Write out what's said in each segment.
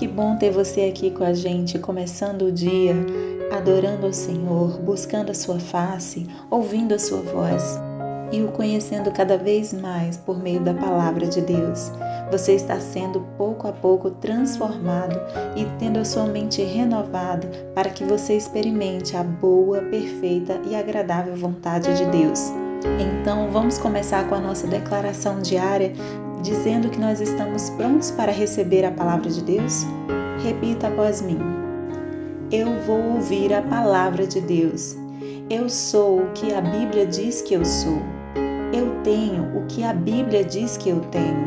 Que bom ter você aqui com a gente, começando o dia, adorando ao Senhor, buscando a sua face, ouvindo a sua voz e o conhecendo cada vez mais por meio da palavra de Deus. Você está sendo pouco a pouco transformado e tendo a sua mente renovada para que você experimente a boa, perfeita e agradável vontade de Deus. Então, vamos começar com a nossa declaração diária, dizendo que nós estamos prontos para receber a palavra de Deus? Repita após mim. Eu vou ouvir a palavra de Deus. Eu sou o que a Bíblia diz que eu sou. Eu tenho o que a Bíblia diz que eu tenho.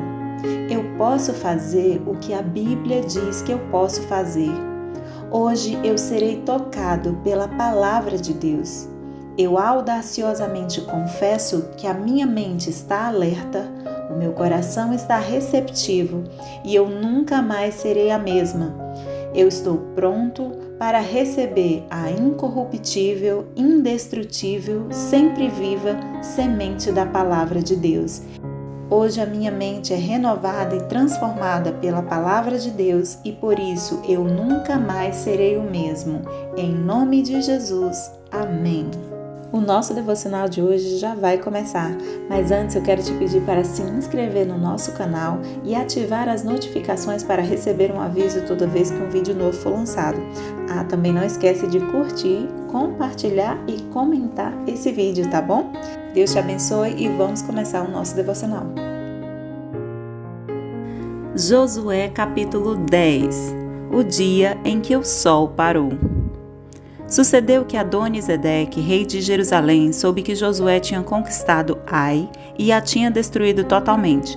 Eu posso fazer o que a Bíblia diz que eu posso fazer. Hoje eu serei tocado pela palavra de Deus. Eu audaciosamente confesso que a minha mente está alerta, o meu coração está receptivo e eu nunca mais serei a mesma. Eu estou pronto para receber a incorruptível, indestrutível, sempre viva semente da palavra de Deus. Hoje a minha mente é renovada e transformada pela palavra de Deus e por isso eu nunca mais serei o mesmo. Em nome de Jesus. Amém. O nosso devocional de hoje já vai começar, mas antes eu quero te pedir para se inscrever no nosso canal e ativar as notificações para receber um aviso toda vez que um vídeo novo for lançado. Também não esquece de curtir, compartilhar e comentar esse vídeo, tá bom? Deus te abençoe e vamos começar o nosso devocional. Josué capítulo 10. O dia em que o sol parou. Sucedeu que Adoni-Zedeque, rei de Jerusalém, soube que Josué tinha conquistado Ai e a tinha destruído totalmente,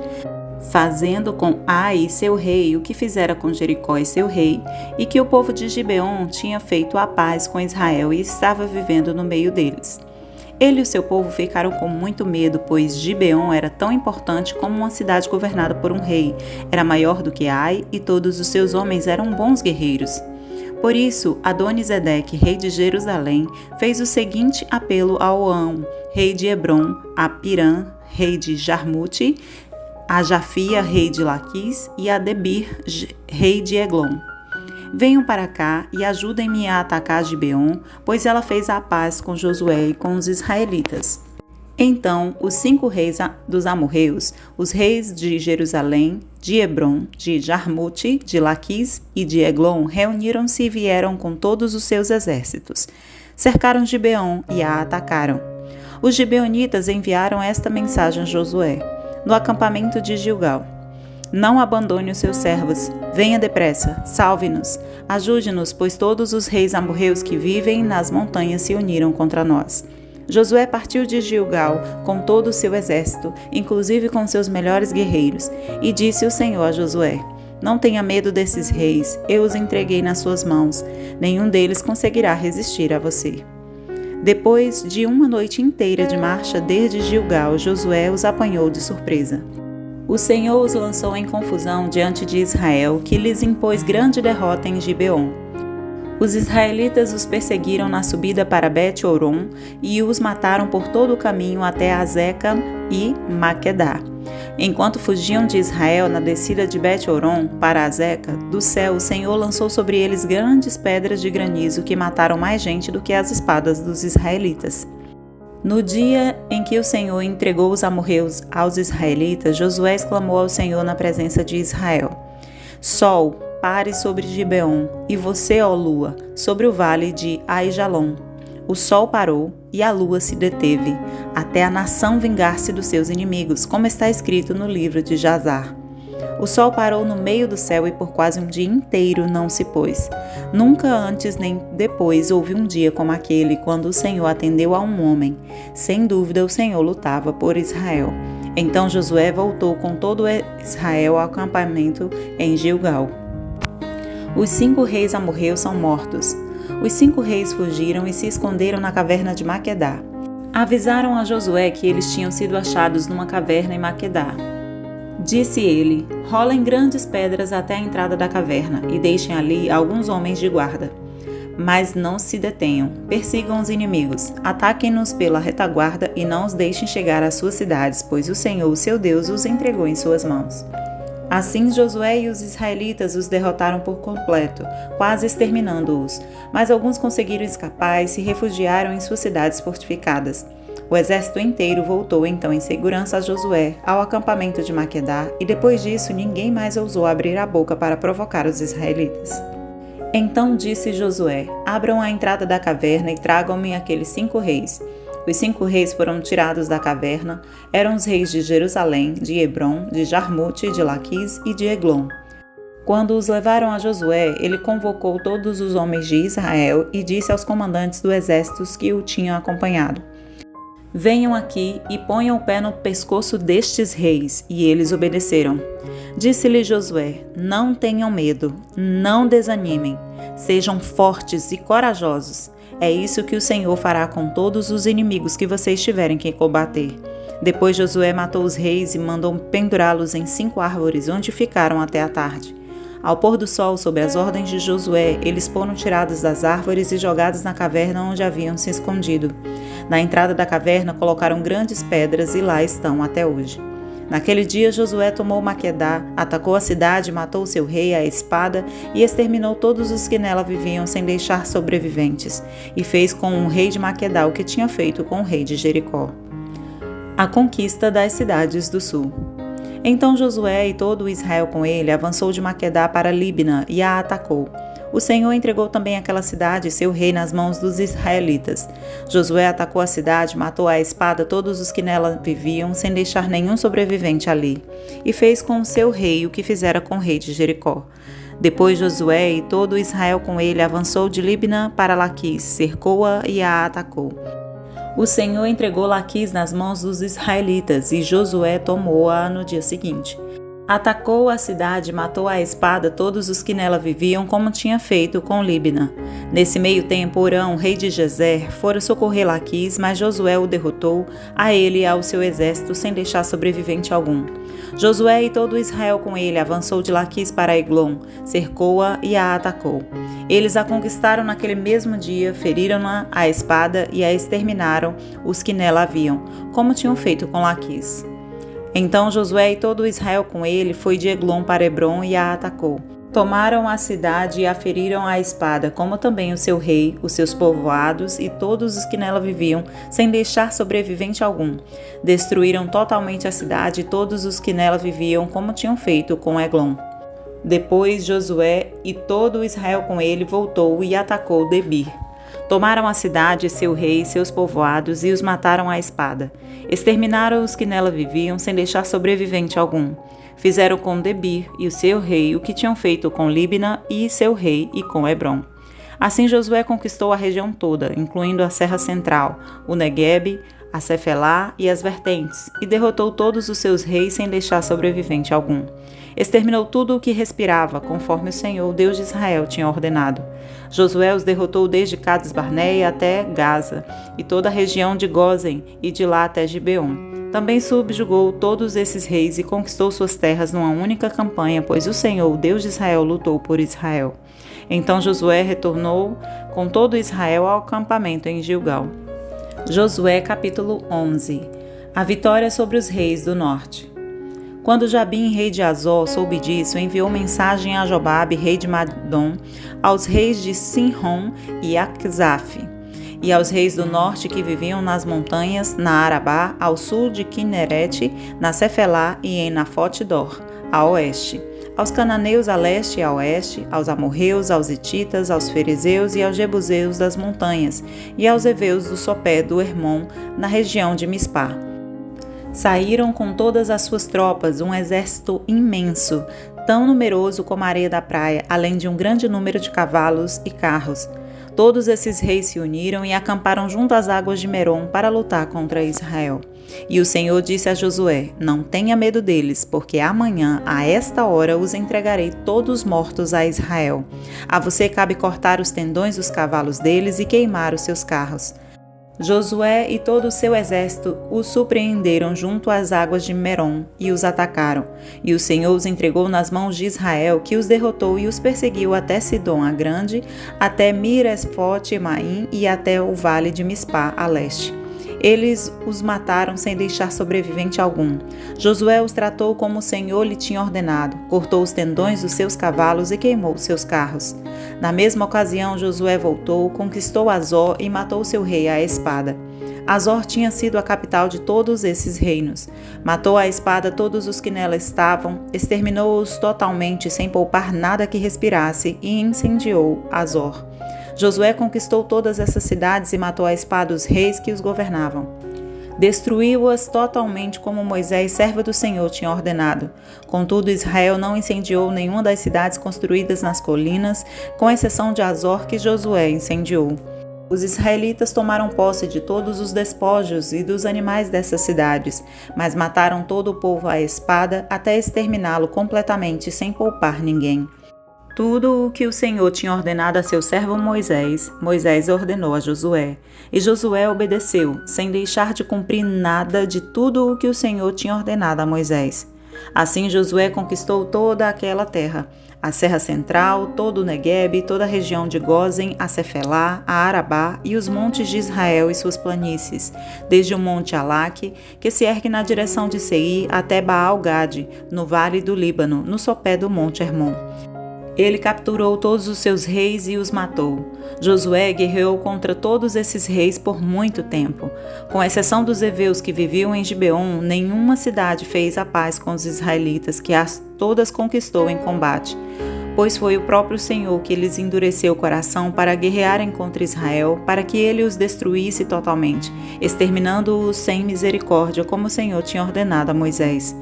fazendo com Ai seu rei o que fizera com Jericó e seu rei, e que o povo de Gibeon tinha feito a paz com Israel e estava vivendo no meio deles. Ele e o seu povo ficaram com muito medo, pois Gibeon era tão importante como uma cidade governada por um rei, era maior do que Ai e todos os seus homens eram bons guerreiros. Por isso, Adoni-Zedeque, rei de Jerusalém, fez o seguinte apelo a Oão, rei de Hebron, a Pirã, rei de Jarmute, a Jafia, rei de Laquis, e a Debir, rei de Eglon. Venham para cá e ajudem-me a atacar Gibeon, pois ela fez a paz com Josué e com os israelitas. Então, os 5 reis dos amorreus, os reis de Jerusalém, de Hebron, de Jarmute, de Laquis e de Eglon, reuniram-se e vieram com todos os seus exércitos. Cercaram Gibeon e a atacaram. Os gibeonitas enviaram esta mensagem a Josué, no acampamento de Gilgal: Não abandone os seus servos, venha depressa, salve-nos, ajude-nos, pois todos os reis amorreus que vivem nas montanhas se uniram contra nós. Josué partiu de Gilgal com todo o seu exército, inclusive com seus melhores guerreiros, e disse o Senhor a Josué: Não tenha medo desses reis, eu os entreguei nas suas mãos, nenhum deles conseguirá resistir a você. Depois de uma noite inteira de marcha desde Gilgal, Josué os apanhou de surpresa. O Senhor os lançou em confusão diante de Israel, que lhes impôs grande derrota em Gibeon. Os israelitas os perseguiram na subida para Bet-Horon e os mataram por todo o caminho até Azeca e Maquedá. Enquanto fugiam de Israel na descida de Bet-Horon para Azeca, do céu o Senhor lançou sobre eles grandes pedras de granizo que mataram mais gente do que as espadas dos israelitas. No dia em que o Senhor entregou os amorreus aos israelitas, Josué exclamou ao Senhor na presença de Israel: Sol, pare sobre Gibeon, e você, ó lua, sobre o vale de Aijalon. O sol parou e a lua se deteve, até a nação vingar-se dos seus inimigos, como está escrito no livro de Jazar. O sol parou no meio do céu e por quase um dia inteiro não se pôs. Nunca antes nem depois houve um dia como aquele, quando o Senhor atendeu a um homem. Sem dúvida o Senhor lutava por Israel. Então Josué voltou com todo Israel ao acampamento em Gilgal. Os 5 reis amorreus são mortos. Os 5 reis fugiram e se esconderam na caverna de Maquedá. Avisaram a Josué que eles tinham sido achados numa caverna em Maquedá. Disse ele: Rolem grandes pedras até a entrada da caverna e deixem ali alguns homens de guarda. Mas não se detenham, persigam os inimigos, ataquem-nos pela retaguarda e não os deixem chegar às suas cidades, pois o Senhor, seu Deus, os entregou em suas mãos. Assim Josué e os israelitas os derrotaram por completo, quase exterminando-os, mas alguns conseguiram escapar e se refugiaram em suas cidades fortificadas. O exército inteiro voltou então em segurança a Josué, ao acampamento de Maquedá, e depois disso ninguém mais ousou abrir a boca para provocar os israelitas. Então disse Josué: abram a entrada da caverna e tragam-me aqueles 5 reis. Os 5 reis foram tirados da caverna, eram os reis de Jerusalém, de Hebrom, de Jarmute, de Laquis e de Eglon. Quando os levaram a Josué, ele convocou todos os homens de Israel e disse aos comandantes do exército que o tinham acompanhado: venham aqui e ponham o pé no pescoço destes reis. E eles obedeceram. Disse-lhe Josué: não tenham medo, não desanimem, sejam fortes e corajosos. É isso que o Senhor fará com todos os inimigos que vocês tiverem que combater. Depois Josué matou os reis e mandou pendurá-los em 5 árvores, onde ficaram até a tarde. Ao pôr do sol, sob as ordens de Josué, eles foram tirados das árvores e jogados na caverna onde haviam se escondido. Na entrada da caverna colocaram grandes pedras e lá estão até hoje. Naquele dia Josué tomou Maquedá, atacou a cidade, matou seu rei à espada e exterminou todos os que nela viviam sem deixar sobreviventes, e fez com o rei de Maquedá o que tinha feito com o rei de Jericó. A conquista das cidades do sul. Então Josué e todo o Israel com ele avançou de Maquedá para Líbina e a atacou. O Senhor entregou também aquela cidade e seu rei nas mãos dos israelitas. Josué atacou a cidade, matou à espada todos os que nela viviam, sem deixar nenhum sobrevivente ali, e fez com o seu rei o que fizera com o rei de Jericó. Depois Josué e todo o Israel com ele avançou de Líbina para Laquis, cercou-a e a atacou. O Senhor entregou Laquis nas mãos dos israelitas, e Josué tomou-a no dia seguinte. Atacou a cidade e matou à espada todos os que nela viviam, como tinha feito com Líbina. Nesse meio tempo, Orão, rei de Gezer, fora socorrer Laquis, mas Josué o derrotou, a ele e ao seu exército, sem deixar sobrevivente algum. Josué e todo Israel com ele avançou de Laquis para Eglon, cercou-a e a atacou. Eles a conquistaram naquele mesmo dia, feriram-na à espada e a exterminaram os que nela haviam, como tinham feito com Laquis. Então Josué e todo Israel com ele foi de Eglon para Hebrom e a atacou. Tomaram a cidade e a feriram à espada, como também o seu rei, os seus povoados e todos os que nela viviam, sem deixar sobrevivente algum. Destruíram totalmente a cidade e todos os que nela viviam, como tinham feito com Eglon. Depois Josué e todo Israel com ele voltou e atacou Debir. Tomaram a cidade, seu rei e seus povoados e os mataram à espada. Exterminaram os que nela viviam, sem deixar sobrevivente algum. Fizeram com Debir e o seu rei o que tinham feito com Líbina e seu rei e com Hebrom. Assim Josué conquistou a região toda, incluindo a Serra Central, o Neguebe, a Cefelá e as vertentes, e derrotou todos os seus reis sem deixar sobrevivente algum. Exterminou tudo o que respirava, conforme o Senhor, Deus de Israel, tinha ordenado. Josué os derrotou desde Cades Barneia até Gaza, e toda a região de Gósen, e de lá até Gibeon. Também subjugou todos esses reis e conquistou suas terras numa única campanha, pois o Senhor, Deus de Israel, lutou por Israel. Então Josué retornou com todo Israel ao acampamento em Gilgal. Josué capítulo 11. A vitória sobre os reis do norte. Quando Jabim, rei de Azor, soube disso, enviou mensagem a Jobabe, rei de Madom, aos reis de Sinrom e Aczaf, e aos reis do norte que viviam nas montanhas, na Arabá, ao sul de Quinerete, na Cefelá e em Nafote-dor, a oeste, aos cananeus a leste e a oeste, aos amorreus, aos hititas, aos ferezeus e aos jebuseus das montanhas, e aos heveus do sopé do Hermon, na região de Mispá. Saíram com todas as suas tropas, um exército imenso, tão numeroso como a areia da praia, além de um grande número de cavalos e carros. Todos esses reis se uniram e acamparam junto às águas de Merom para lutar contra Israel. E o Senhor disse a Josué: não tenha medo deles, porque amanhã, a esta hora, os entregarei todos mortos a Israel. A você cabe cortar os tendões dos cavalos deles e queimar os seus carros. Josué e todo o seu exército os surpreenderam junto às águas de Merom e os atacaram. E o Senhor os entregou nas mãos de Israel, que os derrotou e os perseguiu até Sidom a Grande, até Miresfote-Maim e até o vale de Mispá a leste. Eles os mataram sem deixar sobrevivente algum. Josué os tratou como o Senhor lhe tinha ordenado, cortou os tendões dos seus cavalos e queimou os seus carros. Na mesma ocasião, Josué voltou, conquistou Hazor e matou seu rei à espada. Hazor tinha sido a capital de todos esses reinos. Matou à espada todos os que nela estavam, exterminou-os totalmente sem poupar nada que respirasse e incendiou Hazor. Josué conquistou todas essas cidades e matou à espada os reis que os governavam. Destruiu-as totalmente como Moisés, servo do Senhor, tinha ordenado. Contudo, Israel não incendiou nenhuma das cidades construídas nas colinas, com exceção de Hazor, que Josué incendiou. Os israelitas tomaram posse de todos os despojos e dos animais dessas cidades, mas mataram todo o povo à espada até exterminá-lo completamente sem poupar ninguém. Tudo o que o Senhor tinha ordenado a seu servo Moisés, Moisés ordenou a Josué. E Josué obedeceu, sem deixar de cumprir nada de tudo o que o Senhor tinha ordenado a Moisés. Assim Josué conquistou toda aquela terra, a Serra Central, todo o Neguebe, toda a região de Gósen, a Cefelá, a Arabá e os montes de Israel e suas planícies, desde o monte Alaque, que se ergue na direção de Seir, até Baal-Gade, no vale do Líbano, no sopé do monte Hermon. Ele capturou todos os seus reis e os matou. Josué guerreou contra todos esses reis por muito tempo. Com exceção dos heveus que viviam em Gibeon, nenhuma cidade fez a paz com os israelitas, que as todas conquistou em combate. Pois foi o próprio Senhor que lhes endureceu o coração para guerrearem contra Israel, para que ele os destruísse totalmente, exterminando-os sem misericórdia, como o Senhor tinha ordenado a Moisés.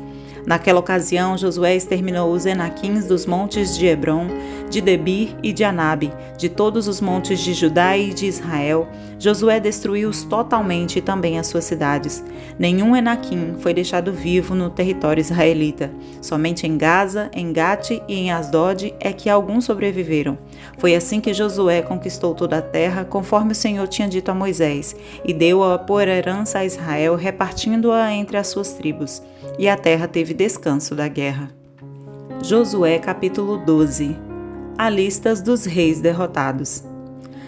Naquela ocasião, Josué exterminou os Enaquins dos montes de Hebron, de Debir e de Anabe, de todos os montes de Judá e de Israel. Josué destruiu-os totalmente e também as suas cidades. Nenhum Enaquim foi deixado vivo no território israelita. Somente em Gaza, em Gate e em Asdod é que alguns sobreviveram. Foi assim que Josué conquistou toda a terra, conforme o Senhor tinha dito a Moisés, e deu-a por herança a Israel, repartindo-a entre as suas tribos. E a terra teve descanso da guerra. Josué capítulo 12. A lista dos reis derrotados.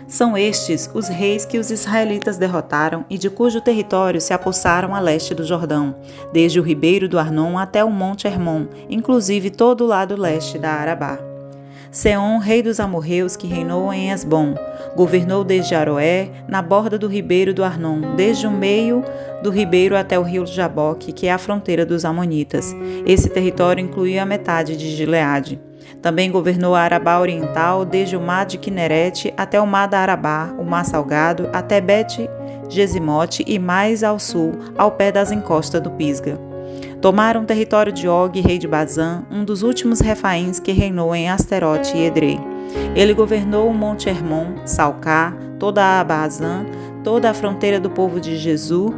São estes os reis que os israelitas derrotaram e de cujo território se apossaram a leste do Jordão, desde o ribeiro do Arnon até o monte Hermon, inclusive todo o lado leste da Arabá. Seom, rei dos amorreus, que reinou em Esbom, governou desde Aroé, na borda do ribeiro do Arnon, desde o meio do ribeiro até o rio Jaboque, que é a fronteira dos amonitas. Esse território incluía a metade de Gileade. Também governou a Arabá Oriental, desde o mar de Quinerete até o mar da Arabá, o mar Salgado, até Bet-Gesimote e mais ao sul, ao pé das encostas do Pisga. Tomaram o território de Og, rei de Bazã, um dos últimos refaíns que reinou em Asterote e Edrei. Ele governou o monte Hermon, Salcá, toda a Bazã, toda a fronteira do povo de Jesur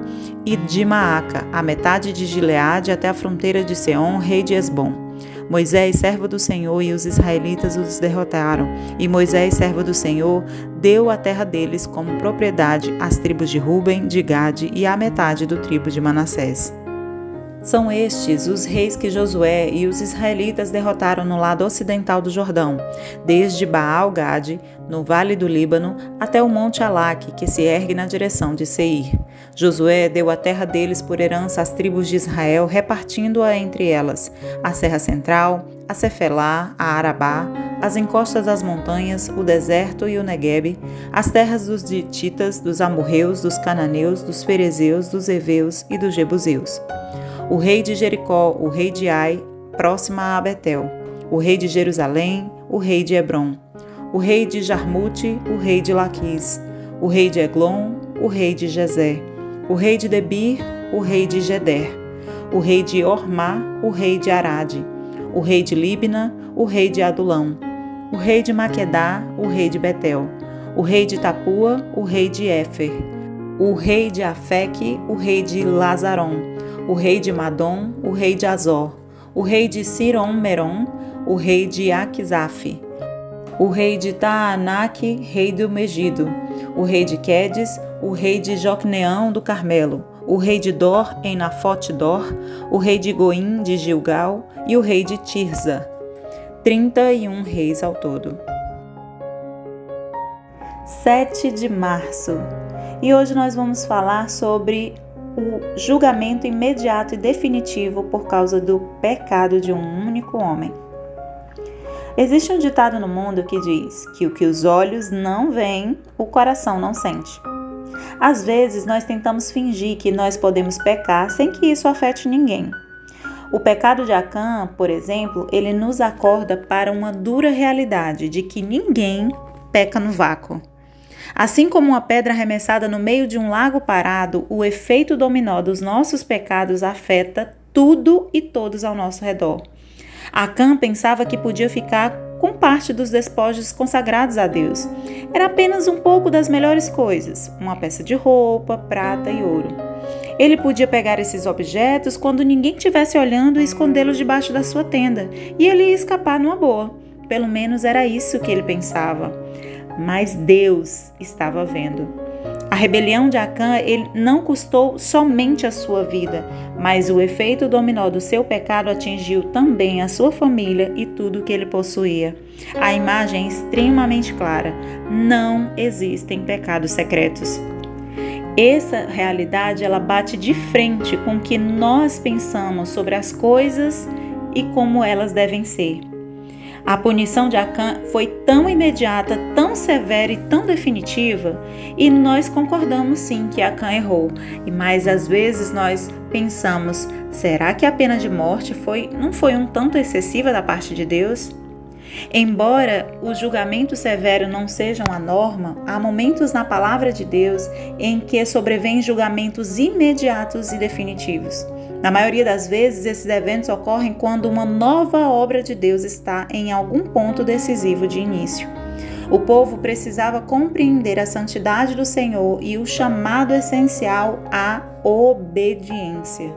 e de Maaca, a metade de Gileade até a fronteira de Seom, rei de Esbom. Moisés, servo do Senhor, e os israelitas os derrotaram, e Moisés, servo do Senhor, deu a terra deles como propriedade às tribos de Ruben, de Gade e à metade do tribo de Manassés. São estes os reis que Josué e os israelitas derrotaram no lado ocidental do Jordão, desde Baal-Gade, no vale do Líbano, até o monte Alaque, que se ergue na direção de Seir. Josué deu a terra deles por herança às tribos de Israel, repartindo-a entre elas, a Serra Central, a Cefelá, a Arabá, as encostas das montanhas, o deserto e o Neguebe, as terras dos Hititas, dos amorreus, dos cananeus, dos ferezeus, dos heveus e dos jebuseus. O rei de Jericó, o rei de Ai, próxima a Betel, o rei de Jerusalém, o rei de Hebron, o rei de Jarmute, o rei de Laquis, o rei de Eglon, o rei de Gezer, o rei de Debir, o rei de Geder, o rei de Ormá, o rei de Arade, o rei de Libna, o rei de Adulão, o rei de Maquedá, o rei de Betel, o rei de Tapua, o rei de Éfer, o rei de Afeque, o rei de Lazaron, o rei de Madom, o rei de Azor, o rei de Sirom-Meron, o rei de Aquisaf, o rei de Taanaque, rei do Megido, o rei de Quedes, o rei de Jocneão do Carmelo, o rei de Dor em Nafote-Dor, o rei de Goim de Gilgal e o rei de Tirza. 31 reis ao todo. 7 de março. E hoje nós vamos falar sobre o julgamento imediato e definitivo por causa do pecado de um único homem. Existe um ditado no mundo que diz que o que os olhos não veem, o coração não sente. Às vezes nós tentamos fingir que nós podemos pecar sem que isso afete ninguém. O pecado de Acã, por exemplo, ele nos acorda para uma dura realidade de que ninguém peca no vácuo. Assim como uma pedra arremessada no meio de um lago parado, o efeito dominó dos nossos pecados afeta tudo e todos ao nosso redor. Acã pensava que podia ficar com parte dos despojos consagrados a Deus. Era apenas um pouco das melhores coisas, uma peça de roupa, prata e ouro. Ele podia pegar esses objetos quando ninguém estivesse olhando e escondê-los debaixo da sua tenda, e ele ia escapar numa boa. Pelo menos era isso que ele pensava. Mas Deus estava vendo. A rebelião de Acã não custou somente a sua vida, mas o efeito dominó do seu pecado atingiu também a sua família e tudo o que ele possuía. A imagem é extremamente clara. Não existem pecados secretos. Essa realidade ela bate de frente com o que nós pensamos sobre as coisas e como elas devem ser. A punição de Acã foi tão imediata, tão severa e tão definitiva, e nós concordamos sim que Acã errou. Mas às vezes nós pensamos, será que a pena de morte não foi um tanto excessiva da parte de Deus? Embora o julgamento severo não sejam a norma, há momentos na palavra de Deus em que sobrevêm julgamentos imediatos e definitivos. Na maioria das vezes, esses eventos ocorrem quando uma nova obra de Deus está em algum ponto decisivo de início. O povo precisava compreender a santidade do Senhor e o chamado essencial à obediência.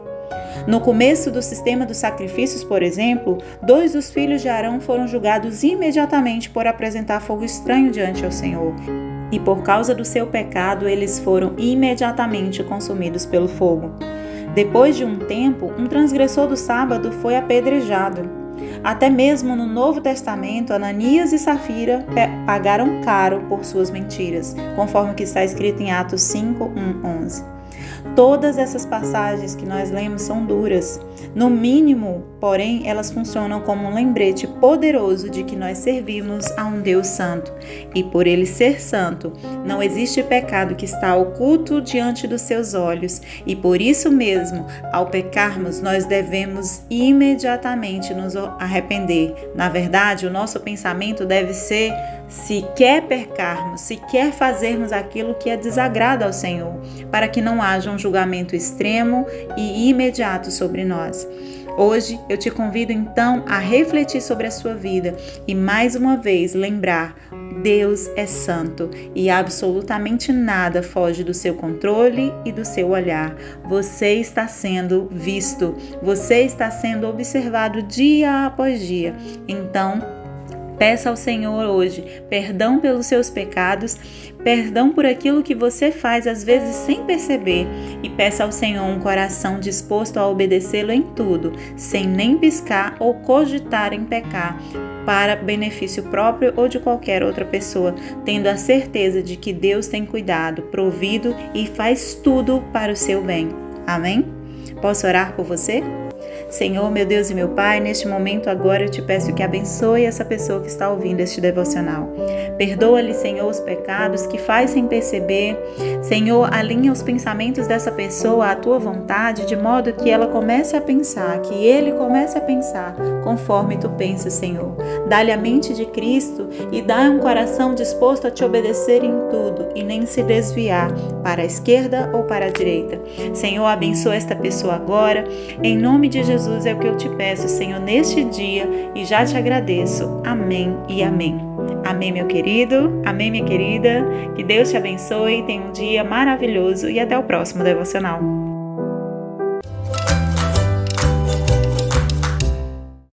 No começo do sistema dos sacrifícios, por exemplo, 2 dos filhos de Arão foram julgados imediatamente por apresentar fogo estranho diante ao Senhor. E por causa do seu pecado, eles foram imediatamente consumidos pelo fogo. Depois de um tempo, um transgressor do sábado foi apedrejado. Até mesmo no Novo Testamento, Ananias e Safira pagaram caro por suas mentiras, conforme o que está escrito em Atos 5, 1, 11. Todas essas passagens que nós lemos são duras. No mínimo, porém, elas funcionam como um lembrete poderoso de que nós servimos a um Deus santo. E por ele ser santo, não existe pecado que está oculto diante dos seus olhos. E por isso mesmo, ao pecarmos, nós devemos imediatamente nos arrepender. Na verdade, o nosso pensamento deve ser: se quer pecarmos, se quer fazermos aquilo que é desagrado ao Senhor, para que não haja um julgamento extremo e imediato sobre nós. Hoje eu te convido então a refletir sobre a sua vida e mais uma vez lembrar: Deus é santo e absolutamente nada foge do seu controle e do seu olhar. Você está sendo visto, você está sendo observado dia após dia. Então, peça ao Senhor hoje perdão pelos seus pecados, perdão por aquilo que você faz às vezes sem perceber, e peça ao Senhor um coração disposto a obedecê-lo em tudo, sem nem piscar ou cogitar em pecar, para benefício próprio ou de qualquer outra pessoa, tendo a certeza de que Deus tem cuidado, provido e faz tudo para o seu bem. Amém? Posso orar por você? Senhor, meu Deus e meu Pai, neste momento agora eu te peço que abençoe essa pessoa que está ouvindo este devocional. Perdoa-lhe, Senhor, os pecados que faz sem perceber. Senhor, alinha os pensamentos dessa pessoa à tua vontade, de modo que ela comece a pensar, que ele comece a pensar conforme tu pensas, Senhor. Dá-lhe a mente de Cristo e dá um coração disposto a te obedecer em tudo e nem se desviar para a esquerda ou para a direita. Senhor, abençoa esta pessoa agora. Em nome de Jesus é o que eu te peço, Senhor, neste dia, e já te agradeço. Amém e amém. Amém, meu querido. Amém, minha querida. Que Deus te abençoe. Tenha um dia maravilhoso e até o próximo devocional.